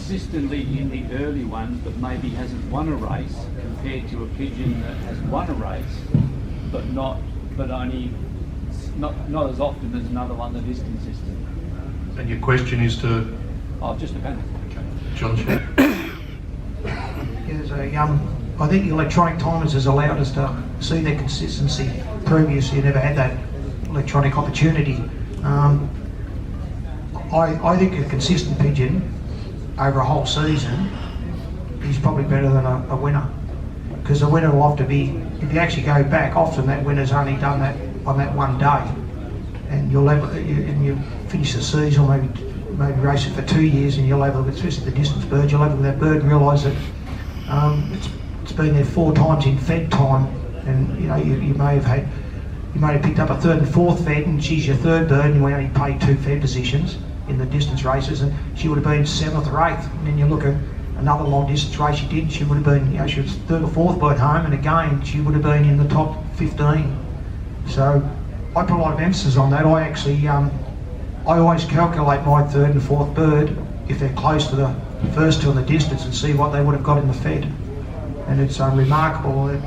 consistently in the early ones, but maybe hasn't won a race, compared to a pigeon that has won a race, but only not as often as another one that is consistent? And your question is to? Oh, just a panel. Okay. John Shea. I think the electronic timers has allowed us to see that consistency. Previously, you never had that electronic opportunity. I think a consistent pigeon over a whole season is probably better than a winner, because a winner will often be, if you actually go back, often that winner's only done that on that one day, and you finish the season, or maybe race it for 2 years, and you'll have it with, especially the distance bird, you'll have it with that bird and realise that it's been there 4 times in fed time, and you know you may have picked up a 3rd and 4th fed, and she's your 3rd bird, and we only paid 2 fed positions in the distance races, and she would have been 7th or 8th. And then you look at another long distance race she did, she would have been, you know, she was 3rd or 4th bird home, and again she would have been in the top 15. So I put a lot of emphasis on that. I always calculate my 3rd and 4th bird if they're close to the first 2 in the distance, and see what they would have got in the fed. And it's remarkable that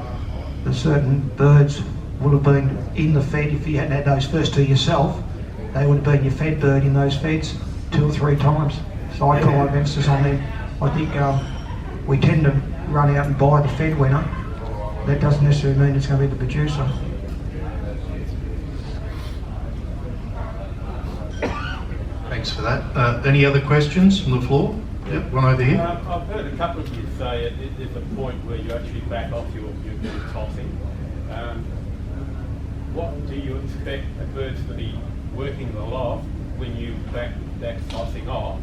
the certain birds would have been in the fed. If you hadn't had those first 2 yourself, they would have been your fed bird in those feds 2 or 3 times. So I put a lot of emphasis on them. I think we tend to run out and buy the fed winner. That doesn't necessarily mean it's going to be the producer. Thanks for that. Any other questions from the floor? Yep, one over here. I've heard a couple of you say there's a point where you actually back off your bit of tossing. What do you expect the birds to be working the loft when you back that tossing off?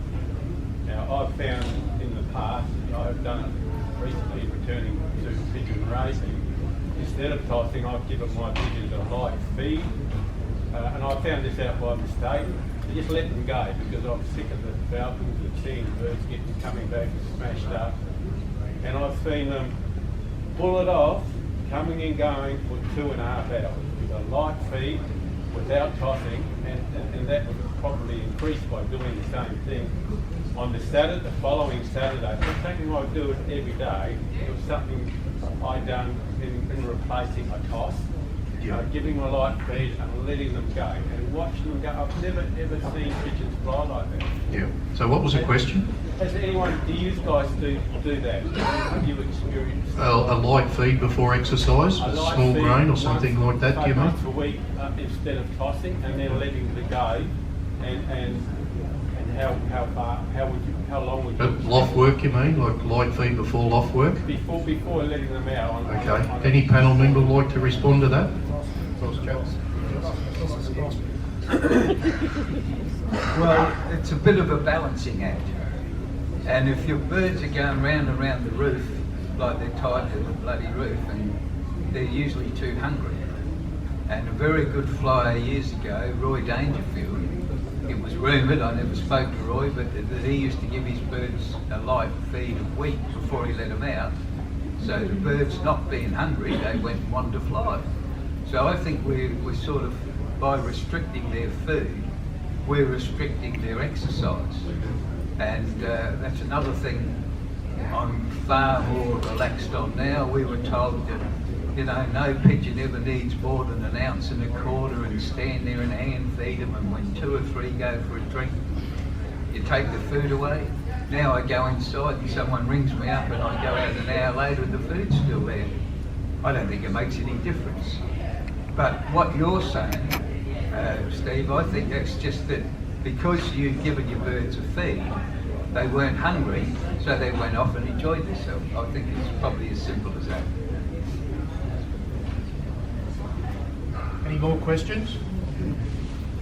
Now, I've found in the past, I've done it recently returning to pigeon racing, instead of tossing, I've given my pigeons a light feed, and I found this out by mistake. I just let them go because I'm sick of the falcons and seeing birds coming back smashed up, and I've seen them pull it off, coming and going for 2.5 hours with a light feed without tossing, and that was probably increased by doing the same thing on the following Saturday. It was something I do it every day. It was something I done in replacing a toss, giving a light feed and letting them go and watching them go. I've never ever seen pigeons fly like that. Yeah. So what was the question? Do you guys do that? Have you experienced A light feed before exercise, a small grain or something like that, do you mean? Once a week instead of tossing, and then letting them go, and how long would you? Loft work, you mean? Like light feed before loft work? Before letting them out. Okay. Any panel member like to respond to that? Well, it's a bit of a balancing act. And if your birds are going round and round the roof, like they're tied to the bloody roof, and they're usually too hungry. And a very good flyer years ago, Roy Dangerfield, it was rumoured, I never spoke to Roy, but that he used to give his birds a light feed a week before he let them out. So the birds not being hungry, they went and wanted to fly. So I think we're sort of, by restricting their food, we're restricting their exercise. And that's another thing I'm far more relaxed on now. We were told that, you know, no pigeon ever needs more than 1.25 ounces and stand there and hand feed them, and when 2 or 3 go for a drink, you take the food away. Now I go inside and someone rings me up and I go out an hour later and the food's still there. I don't think it makes any difference. But what you're saying, Steve, I think that's just that because you've given your birds a feed, they weren't hungry, so they went off and enjoyed themselves. I think it's probably as simple as that. Any more questions?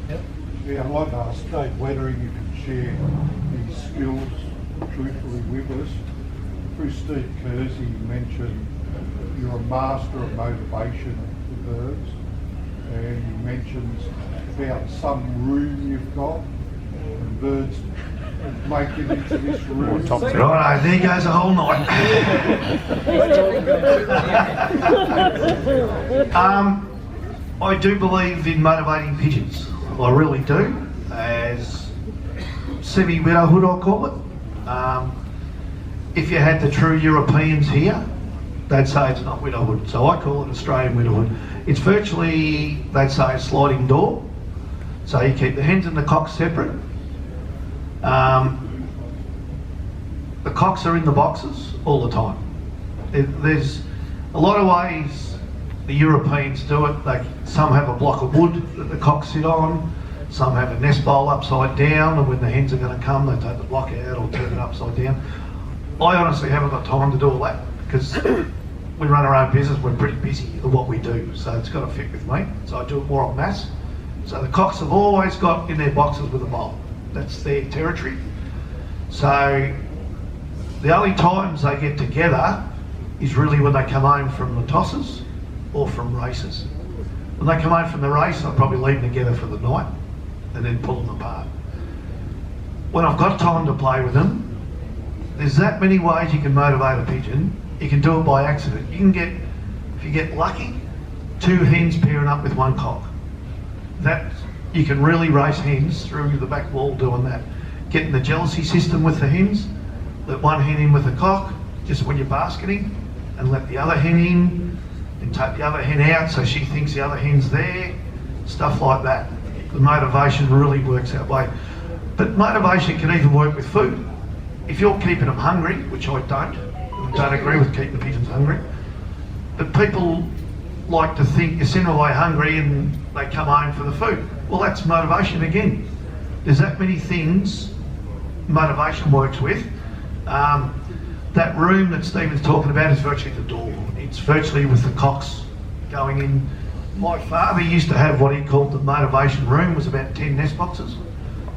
Yep. Yeah, I'd like to ask Dave whether you can share these skills truthfully with us. Through Steve Kersey, you mentioned you're a master of motivation for birds, and you mentioned about some room you've got, and birds make it into this room. Right, there goes a whole night. I do believe in motivating pigeons. I really do. As semi-widowhood, I call it. if you had the true Europeans here, they'd say it's not widowhood. So I call it Australian widowhood. It's virtually, they'd say, a sliding door. So you keep the hens and the cocks separate. The cocks are in the boxes all the time. There's a lot of ways the Europeans do it. Some have a block of wood that the cocks sit on. Some have a nest bowl upside down, and when the hens are going to come, they take the block out or turn it upside down. I honestly haven't got time to do all that because we run our own business. We're pretty busy at what we do, so it's got to fit with me. So I do it more en masse. So the cocks have always got in their boxes with a bowl. That's their territory. So the only times they get together is really when they come home from the tosses or from races. When they come home from the race, I probably leave them together for the night and then pull them apart. When I've got time to play with them, there's that many ways you can motivate a pigeon. You can do it by accident. You can get, if you get lucky, 2 hens pairing up with 1 cock. That, you can really race hens through the back wall doing that. Getting the jealousy system with the hens, let one hen in with a cock, just when you're basketing, and let the other hen in, and take the other hen out so she thinks the other hen's there, stuff like that. The motivation really works that way. But motivation can even work with food. If you're keeping them hungry, which I don't agree with keeping the pigeons hungry, but people like to think you send them away hungry and they come home for the food. Well, that's motivation again. There's that many things motivation works with. That room that Stephen's talking about is virtually the door. It's virtually with the cocks going in. My father used to have what he called the motivation room. It was about 10 nest boxes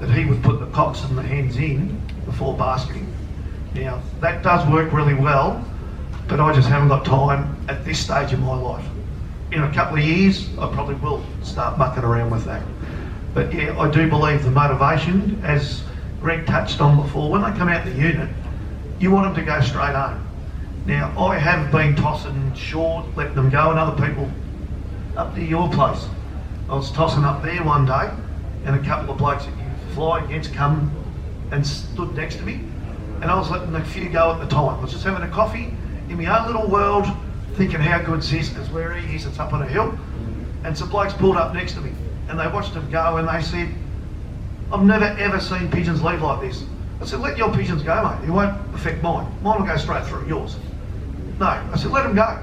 that he would put the cocks and the hens in before basketing. Now, that does work really well, but I just haven't got time at this stage of my life. In a couple of years, I probably will start mucking around with that. But yeah, I do believe the motivation, as Greg touched on before, when they come out the unit, you want them to go straight home. Now, I have been tossing short, letting them go, and other people up to your place. I was tossing up there one day, and a couple of blokes that you fly against come and stood next to me, and I was letting a few go at the time. I was just having a coffee in my own little world, thinking how good's this, because where he is, it's up on a hill, and some blokes pulled up next to me, and they watched them go, and they said, I've never ever seen pigeons leave like this. I said, let your pigeons go, mate. It won't affect mine. Mine will go straight through yours. No, I said, let them go.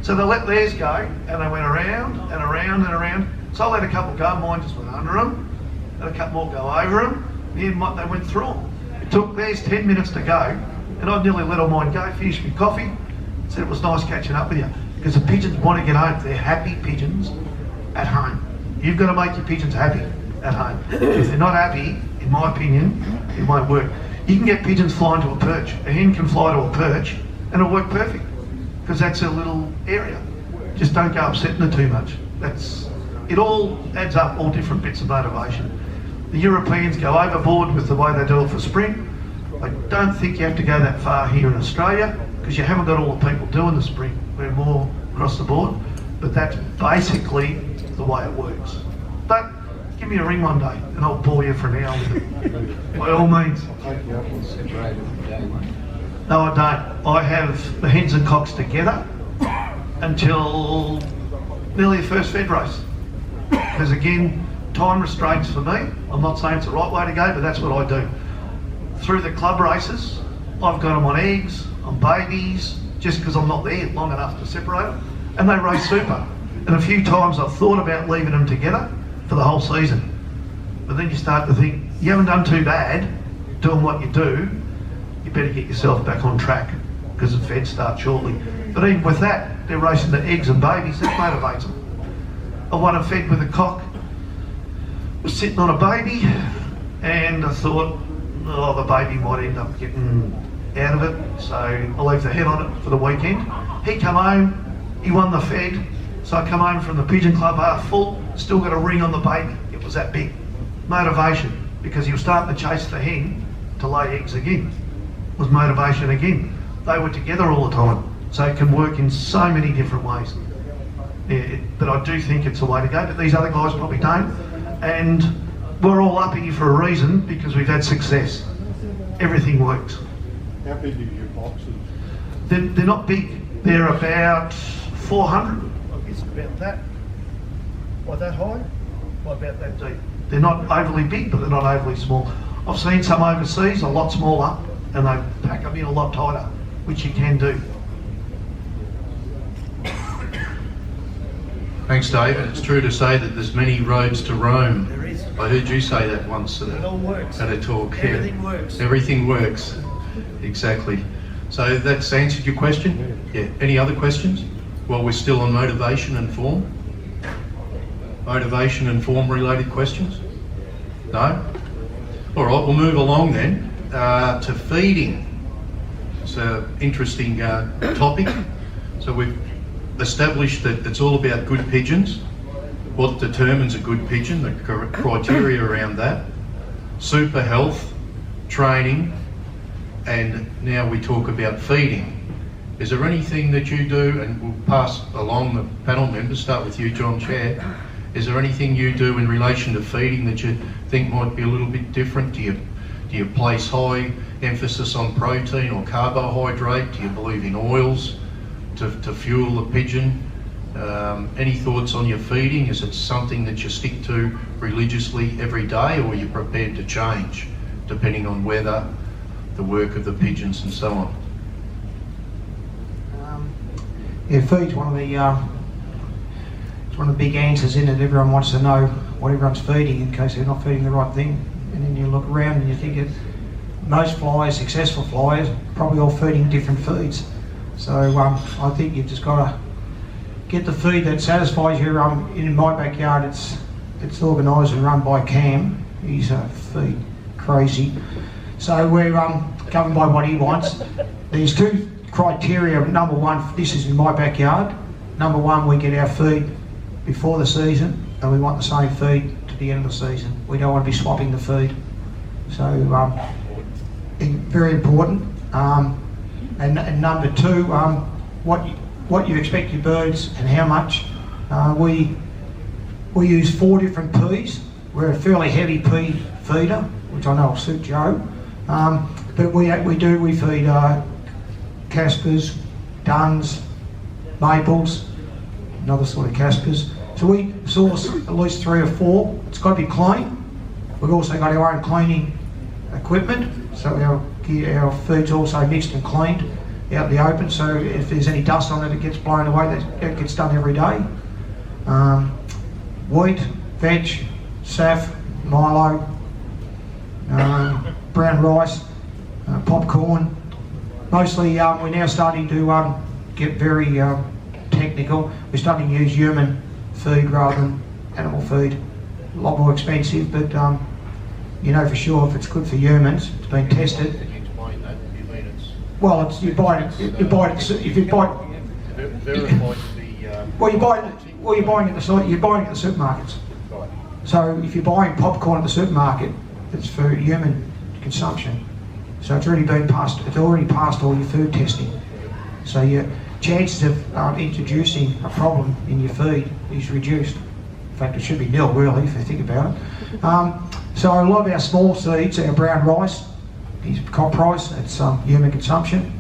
So they let theirs go, and they went around and around and around. So I let a couple go, mine just went under them, and a couple more go over them. Then they went through them. It took theirs 10 minutes to go, and I'd nearly let all mine go, finished my coffee, said it was nice catching up with you. Because the pigeons want to get home. They're happy pigeons at home. You've got to make your pigeons happy at home. If they're not happy, in my opinion, it won't work. You can get pigeons flying to a perch. A hen can fly to a perch and it'll work perfect because that's a little area. Just don't go upsetting it too much. It all adds up, all different bits of motivation. The Europeans go overboard with the way they do it for spring. I don't think you have to go that far here in Australia because you haven't got all the people doing the spring. We're more across the board, but that's basically the way it works. But give me a ring one day and I'll bore you for an hour with it. By all means. Separated from day one. No, I don't. I have the hens and cocks together until nearly the first fed race. Because again, time restraints for me. I'm not saying it's the right way to go, but that's what I do. Through the club races, I've got them on eggs, on babies, just because I'm not there long enough to separate them. And they race super. And a few times I've thought about leaving them together for the whole season. But then you start to think, you haven't done too bad doing what you do, you better get yourself back on track because the feds start shortly. But even with that, they're racing the eggs and babies, that motivates them. I won a fed with a cock, was sitting on a baby, and I thought, oh, the baby might end up getting out of it, so I'll leave the head on it for the weekend. He come home, he won the fed, so I come home from the pigeon club half full, still got a ring on the baby. It was that big. Motivation, because he was starting to chase the hen to lay eggs again. It was motivation again. They were together all the time, so it can work in so many different ways. But I do think it's the way to go, but these other guys probably don't. And we're all up here for a reason, because we've had success. Everything works. How big are your boxes? They're not big. They're about 400. I guess about that. By that high? By about that deep. They're not overly big, but they're not overly small. I've seen some overseas a lot smaller, and they pack them in a lot tighter, which you can do. Thanks, David. It's true to say that there's many roads to Rome. There is. I heard you say that once It all works. at a talk. Everything works. Everything works. Exactly. So that's answered your question? Yeah. Any other questions? Well, we're still on motivation and form. Motivation and form related questions? No? All right, we'll move along then to feeding. It's an interesting topic. So we've established that it's all about good pigeons. What determines a good pigeon, the criteria around that. Super health, training, and now we talk about feeding. Is there anything that you do, and we'll pass along the panel members, start with you, John Chair. Is there anything you do in relation to feeding that you think might be a little bit different? Do you place high emphasis on protein or carbohydrate? Do you believe in oils to fuel the pigeon? Any thoughts on your feeding? Is it something that you stick to religiously every day, or are you prepared to change depending on weather, the work of the pigeons and so on? Yeah, feed's one of the it's one of the big answers in it. Everyone wants to know what everyone's feeding in case they're not feeding the right thing. And then you look around and you think that most flyers, successful flyers, probably all feeding different feeds. So I think you've just got to get the feed that satisfies you. In my backyard, it's organised and run by Cam. He's a feed crazy. So we're governed by what he wants. There's two criteria. Number one, this is in my backyard. Number one, we get our feed before the season, and we want the same feed to the end of the season. We don't want to be swapping the feed. So very important. And number two, what you expect your birds and how much. We use 4 different peas. We're a fairly heavy pea feeder, which I know will suit Joe. But we feed Caspers, Duns, Maples, another sort of Caspers. So we source at least 3 or 4. It's got to be clean. We've also got our own cleaning equipment, so our feed's also mixed and cleaned out in the open, so if there's any dust on it, it gets blown away. That gets done every day. Wheat, veg, saf, milo, brown rice, popcorn. Mostly we're now starting to get very technical. We're starting to use human feed rather than animal feed. A lot more expensive, but you know for sure if it's good for humans, it's been tested. Can you explain that? You mean it's... Well, it's you buy it. If you buy. Verified to be... Well, you're buying at the supermarkets. Right. So if you're buying popcorn at the supermarket, it's for human consumption. So it's already passed all your food testing. So your chances of introducing a problem in your feed is reduced. In fact, it should be nil really if you think about it. So a lot of our small seeds, our brown rice, is cop rice, it's human consumption.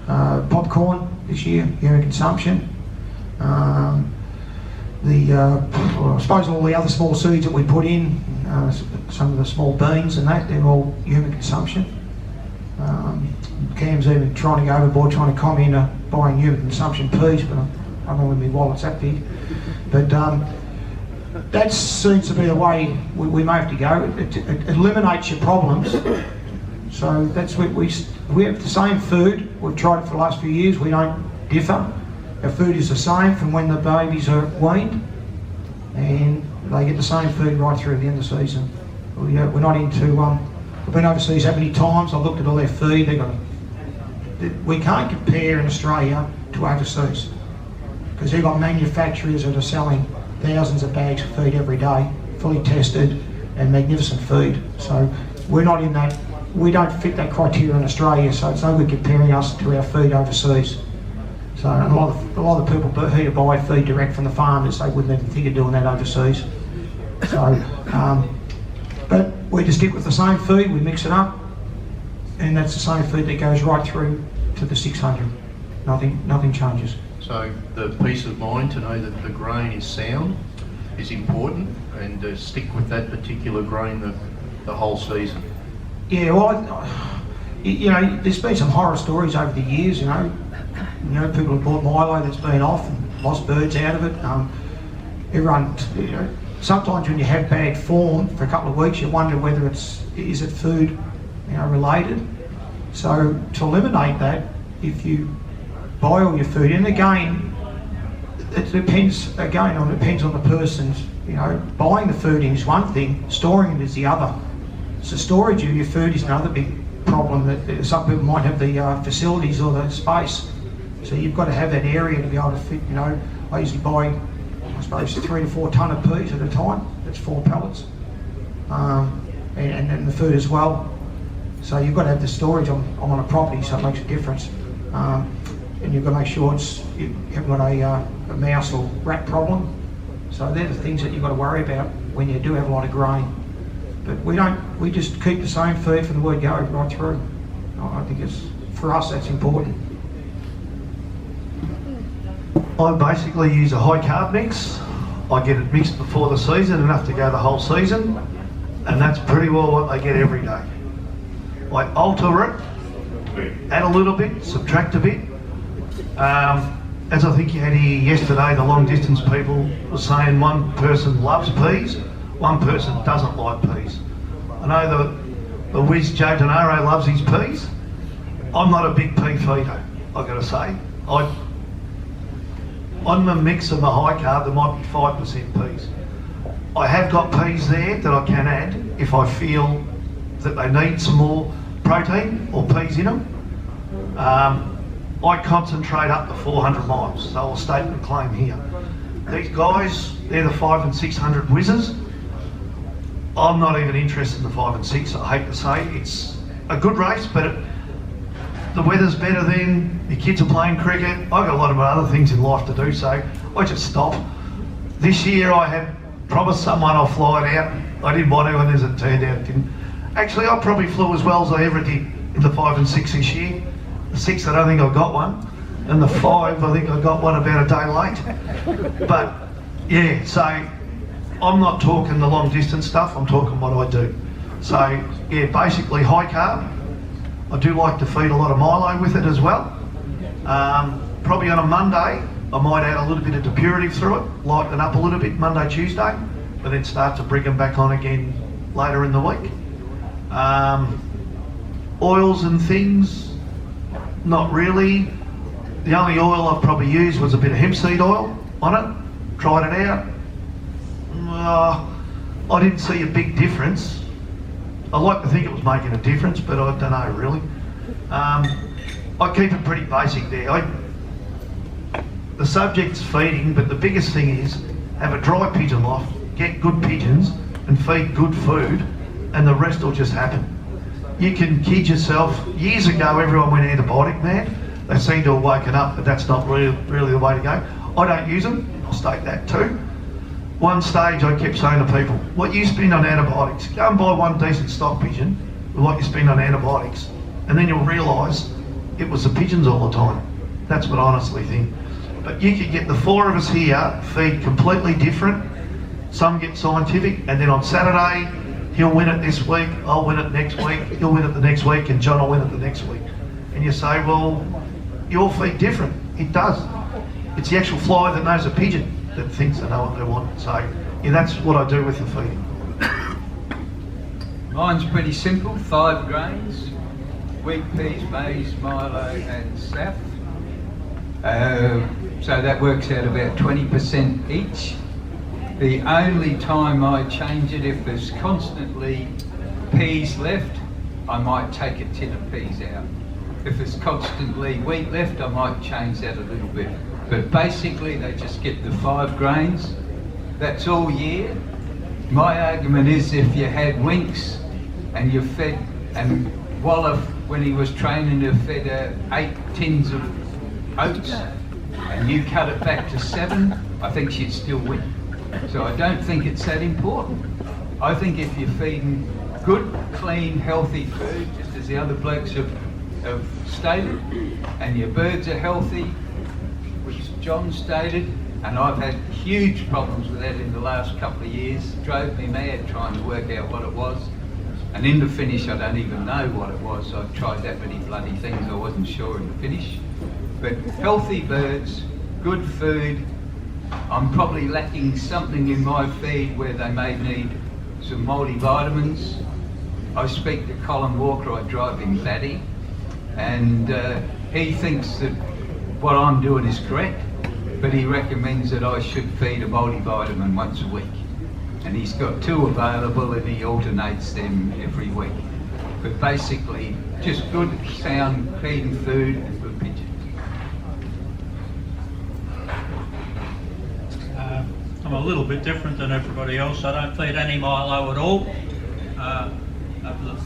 Popcorn this year, human consumption. I suppose all the other small seeds that we put in, some of the small beans and that, they're all human consumption. Cam's even trying to go overboard, trying to come into buying human consumption peas, but I don't know when my wallet's that big. But that seems to be the way we may have to go. It eliminates your problems. So that's what we have the same food. We've tried it for the last few years. We don't differ. Our food is the same from when the babies are weaned, and they get the same food right through the end of the season. We're not into. I've been overseas that many times. I've looked at all their feed. We can't compare in Australia to overseas because they've got manufacturers that are selling thousands of bags of feed every day, fully tested and magnificent feed. So we're not in that. We don't fit that criteria in Australia. So it's no good comparing us to our feed overseas. So a lot of the people who buy feed direct from the farmers, they wouldn't even think of doing that overseas. So, but we just stick with the same feed. We mix it up. and that's the same feed that goes right through to the 600. Nothing changes. So the peace of mind to know that the grain is sound is important, and stick with that particular grain the whole season. Yeah, well, you know, there's been some horror stories over the years. You know, people have bought Milo that's been off and lost birds out of it. Everyone, you know, sometimes when you have bad form for a couple of weeks, you wonder whether is it food, you know, related. So to eliminate that, if you buy all your food, and again, it depends on the person's, you know, buying the food in is one thing, storing it is the other. So storage of your food is another big problem, that some people might have the facilities or the space. So you've got to have that area to be able to fit, you know. I usually buy, I suppose, 3 to 4 tonne of peas at a time. That's 4 pallets. And the food as well. So you've got to have the storage on a property, so it makes a difference. And you've got to make sure you haven't got a mouse or rat problem. So they're the things that you've got to worry about when you do have a lot of grain. But we just keep the same feed from the word go right through. I think for us that's important. I basically use a high carb mix. I get it mixed before the season, enough to go the whole season, and that's pretty well what they get every day. I alter it, add a little bit, subtract a bit. As I think you had here yesterday, the long distance people were saying one person loves peas, one person doesn't like peas. I know the whiz Joe Denaro loves his peas. I'm not a big pea feeder, I've got to say. On the mix of my high carb, there might be 5% peas. I have got peas there that I can add if I feel that they need some more protein or peas in them. I concentrate up to 400 miles, so I'll state and claim here. These guys, they're the 500 and 600 whizzes. I'm not even interested in the 5 and 6, I hate to say. It's a good race, but the weather's better then, your kids are playing cricket. I've got a lot of other things in life to do, so I just stop. This year I had promised someone I'll fly it out. I didn't want to, and as it turned out, it didn't. Actually, I probably flew as well as I ever did in the 5 and 6 this year. The 6, I don't think I got one, and the 5, I think I got one about a day late. But yeah, so I'm not talking the long distance stuff, I'm talking what I do. So yeah, basically high carb. I do like to feed a lot of Milo with it as well. Probably on a Monday, I might add a little bit of depurative through it, lighten up a little bit Monday, Tuesday, but then start to bring them back on again later in the week. Oils and things, not really. The only oil I've probably used was a bit of hemp seed oil on it, tried it out. I didn't see a big difference. I like to think it was making a difference, but I don't know really. I keep it pretty basic there. The subject's feeding, but the biggest thing is have a dry pigeon loft, get good pigeons and feed good food, and the rest will just happen. You can kid yourself. Years ago everyone went antibiotic mad. They seem to have woken up, but that's not really the way to go. I don't use them, I'll state that too. One stage I kept saying to people, what you spend on antibiotics, go and buy one decent stock pigeon with what you spend on antibiotics, and then you'll realise it was the pigeons all the time. That's what I honestly think. But you could get the 4 of us here, feed completely different. Some get scientific, and then on Saturday, he'll win it this week, I'll win it next week, he'll win it the next week, and John will win it the next week. And you say, well, you all feed different. It does. It's the actual fly that knows a pigeon that thinks they know what they want. So yeah, that's what I do with the feeding. Mine's pretty simple, 5 grains, wheat, peas, maize, milo and saf. So that works out about 20% each. The only time I change it, if there's constantly peas left, I might take a tin of peas out. If there's constantly wheat left, I might change that a little bit. But basically they just get the 5 grains. That's all year. My argument is if you had Winks and you fed, and Waller, when he was training, you fed 8 tins of oats and you cut it back to 7, I think she'd still win. So I don't think it's that important. I think if you're feeding good, clean, healthy food, just as the other blokes have stated, and your birds are healthy, which John stated, and I've had huge problems with that in the last couple of years. Drove me mad trying to work out what it was, and in the finish I don't even know what it was. I've tried that many bloody things, I wasn't sure in the finish. But healthy birds, good food. I'm probably lacking something in my feed where they may need some multivitamins. I speak to Colin Walker, I drive him batty, and he thinks that what I'm doing is correct, but he recommends that I should feed a multivitamin once a week. And he's got 2 available and he alternates them every week. But basically, just good, sound, clean food and good pigeons. I'm a little bit different than everybody else. I don't feed any Milo at all. Over the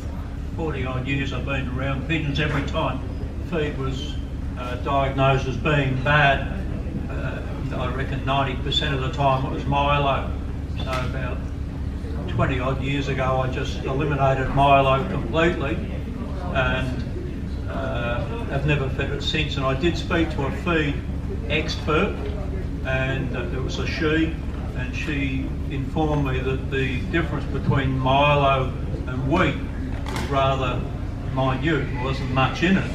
40 odd years I've been around pigeons, every time feed was diagnosed as being bad, I reckon 90% of the time it was Milo. So about 20 odd years ago I just eliminated Milo completely, and have never fed it since. And I did speak to a feed expert, and it was a she, and she informed me that the difference between Milo and wheat was rather minute. There wasn't much in it.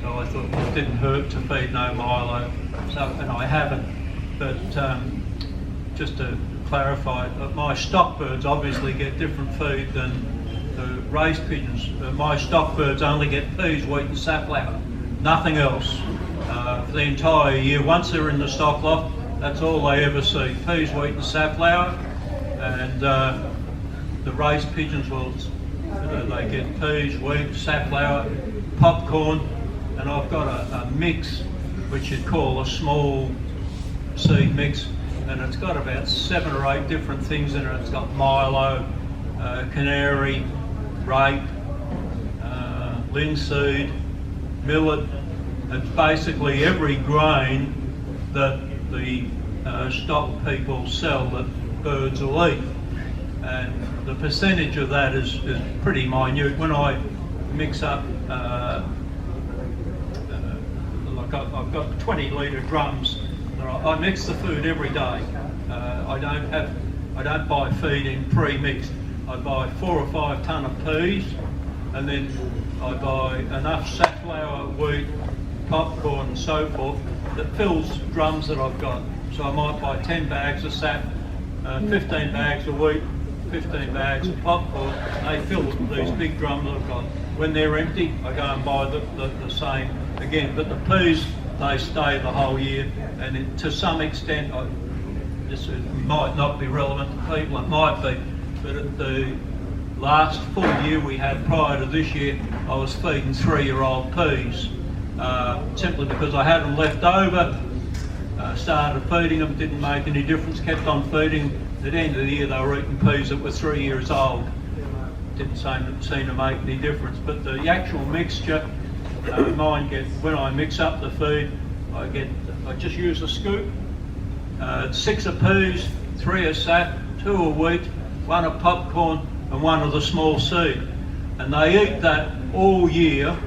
So I thought, well, it didn't hurt to feed no Milo. So, and I haven't. But just to clarify, my stock birds obviously get different feed than the raised pigeons. My stock birds only get peas, wheat and safflower, nothing else. For the entire year, once they're in the stock loft, that's all they ever see, peas, wheat and safflower. And the raised pigeons, well, they get peas, wheat, safflower, popcorn, and I've got a mix which you'd call a small seed mix, and it's got about 7 or 8 different things in it. It's got Milo, canary, rape, linseed, millet. It's basically every grain that the stock people sell that birds will eat, and the percentage of that is pretty minute. When I mix up, like I've got 20 litre drums. I mix the food every day. I don't buy feed in pre-mixed. I buy 4 or 5 tonne of peas, and then I buy enough safflower, wheat, popcorn and so forth that fills drums that I've got. So I might buy 10 bags of sap, 15 bags of wheat, 15 bags of popcorn. They fill these big drums I've got. When they're empty, I go and buy the same again. But the peas, they stay the whole year, and to some extent, this might not be relevant to people, it might be, but at the last full year we had prior to this year, I was feeding 3-year-old peas, simply because I had them left over. Started feeding them, didn't make any difference, kept on feeding them. At the end of the year they were eating peas that were 3 years old. Didn't seem to make any difference, but the actual mixture, mine get, when I mix up the feed, I just use a scoop, 6 of peas, 3 of sap, 2 of wheat, 1 of popcorn and 1 of the small seed. And they eat that all year